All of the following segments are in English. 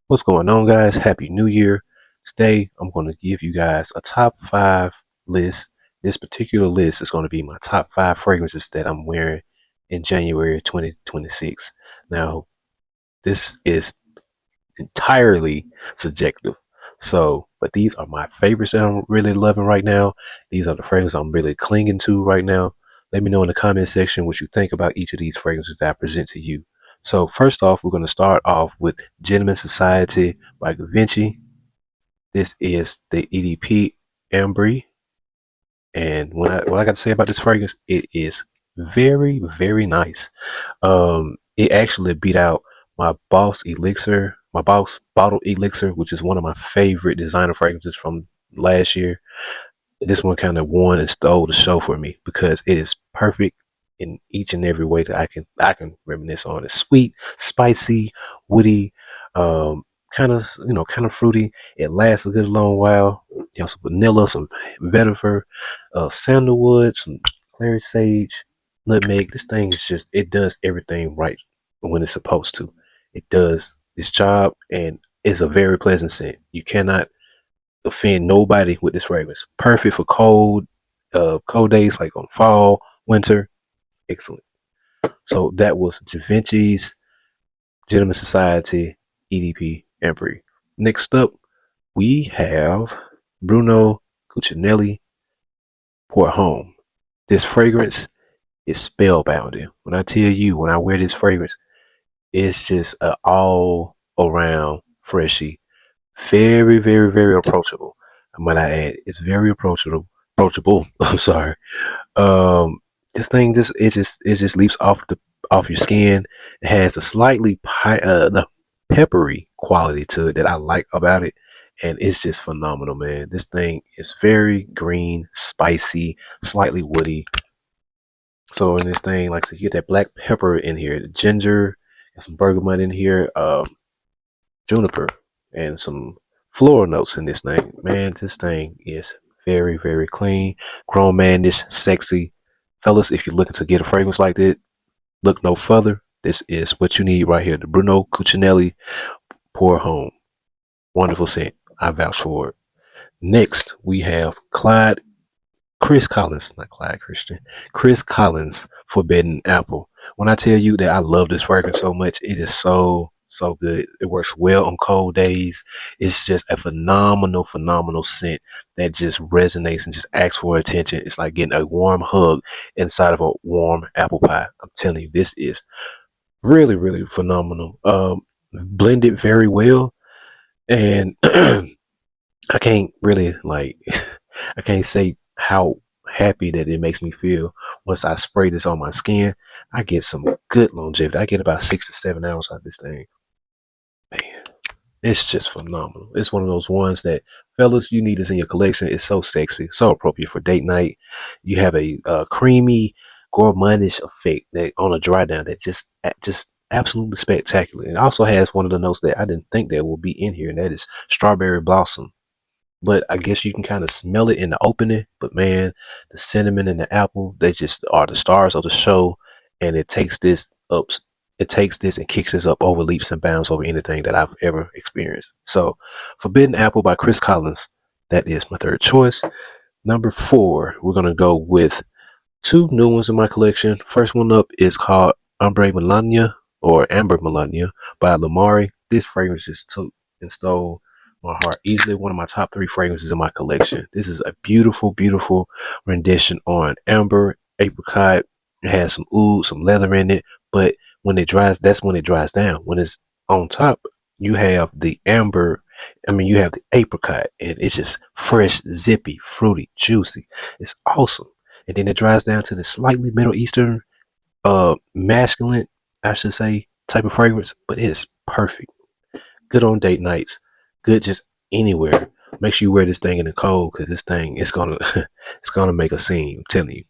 What's going on, guys? Happy New Year. Today, I'm going to give you guys a top five list. This particular list is going to be my top five fragrances that I'm wearing in January 2026. Now, this is entirely subjective. But these are my favorites that I'm really loving right now. These are the fragrances I'm really clinging to right now. Let me know in the comment section what you think about each of these fragrances that I present to you. So first off, we're going to start off with Gentleman Society by Givenchy. This is the EDP Ambre. And what I got to say about this fragrance, it is very, very nice. It actually beat out my Boss Bottle Elixir, which is one of my favorite designer fragrances from last year. This one kind of won and stole the show for me because it is perfect in each and every way that I can reminisce on. It's sweet, spicy, woody, kind of fruity. It lasts a good long while. You know, some vanilla, some vetiver, sandalwood, some clary sage, nutmeg. This thing is just, it does everything right when it's supposed to. It does its job, and it's a very pleasant scent. You cannot offend nobody with this fragrance. Perfect for cold days like on fall, winter. Excellent. So that was Givenchy's Gentleman Society EDP Ambre. Next up, we have Bruno Cucinelli Pour Home. This fragrance is spellbounding. When I tell you, when I wear this fragrance, it's just an all around freshy. Very, very, very approachable. I might add, it's very approachable. Approachable. I'm sorry. Um, this thing just leaps off your skin. It has a slightly the peppery quality to it that I like about it, and it's just phenomenal, man. This thing is very green, spicy, slightly woody. So in this thing, like I said, you get that black pepper in here, the ginger, and some bergamot in here. Juniper and some floral notes in this thing. Man, this thing is very, very clean, grown manish, sexy. Fellas, if you're looking to get a fragrance like this, look no further. This is what you need right here. The Bruno Cucinelli Pour Home. Wonderful scent. I vouch for it. Next, we have Chris Collins, not Clyde Christian, Chris Collins Forbidden Apple. When I tell you that I love this fragrance so much, it is so good. It works well on cold days. It's just a phenomenal scent that just resonates and just asks for attention. It's like getting a warm hug inside of a warm apple pie. I'm telling you, this is really, really phenomenal. Blended very well, and I can't really like I can't say how happy that it makes me feel once I spray this on my skin. I get some good longevity. I get about 6 to 7 hours out of this thing. Man, it's just phenomenal. It's one of those ones that, fellas, you need this in your collection. It's so sexy, so appropriate for date night. You have a creamy, gourmandish effect that on a dry down that just absolutely spectacular. It also has one of the notes that I didn't think that would be in here, and that is strawberry blossom, but I guess you can kind of smell it in the opening. But man, the cinnamon and the apple, they just are the stars of the show. And it takes this up, it takes this and kicks this up over leaps and bounds over anything that I've ever experienced. So, Forbidden Apple by Chris Collins, that is my third choice. Number four, we're going to go with two new ones in my collection. First one up is called Ambre Melania or Amber Melania by Lamari. This fragrance just took and stole my heart. Easily one of my top three fragrances in my collection. This is a beautiful rendition on amber, apricot. It has some oud, some leather in it, but when it dries, that's when it dries down. When it's on top, you have the amber. I mean, you have the apricot, and it's just fresh, zippy, fruity, juicy. It's awesome. And then it dries down to the slightly Middle Eastern, masculine, I should say, type of fragrance, but it is perfect. Good on date nights. Good just anywhere. Make sure you wear this thing in the cold because this thing is gonna it's gonna make a scene. I'm telling you.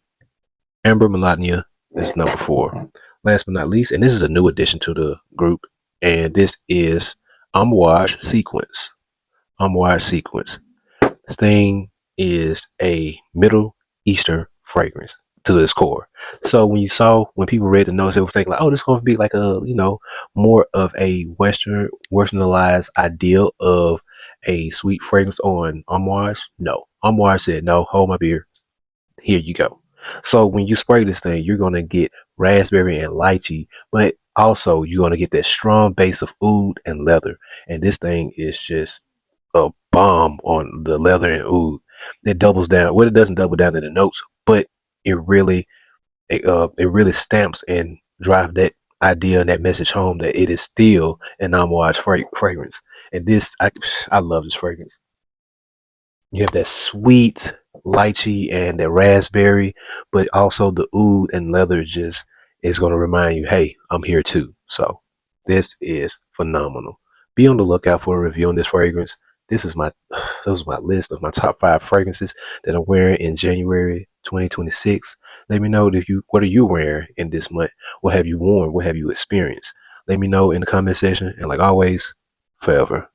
Amber Melania is number four. Last but not least, and this is a new addition to the group, and this is Amouage Sequence. Amouage Sequence. This thing is a Middle Eastern fragrance. to its core. So when people read the notes, they were thinking like, oh, this is going to be like a, more of a westernized ideal of a sweet fragrance on Amouage. No, Amouage said, no, hold my beer. Here you go. So when you spray this thing, you're going to get raspberry and lychee, but also you're going to get that strong base of oud and leather. And this thing is just a bomb on the leather and oud. That doubles down. Well, it doesn't double down in the notes, but it really it really stamps and drive that idea and that message home that it is still an Amouage fragrance. And I love this fragrance. You have that sweet lychee and that raspberry, but also the oud and leather just is going to remind you, hey, I'm here too. So this is phenomenal. Be on the lookout for a review on this fragrance. This is my this is my list of my top 5 fragrances that I'm wearing in January 2026. Let me know if what are you wearing in this month? What have you worn? What have you experienced? Let me know in the comment section. And like always, forever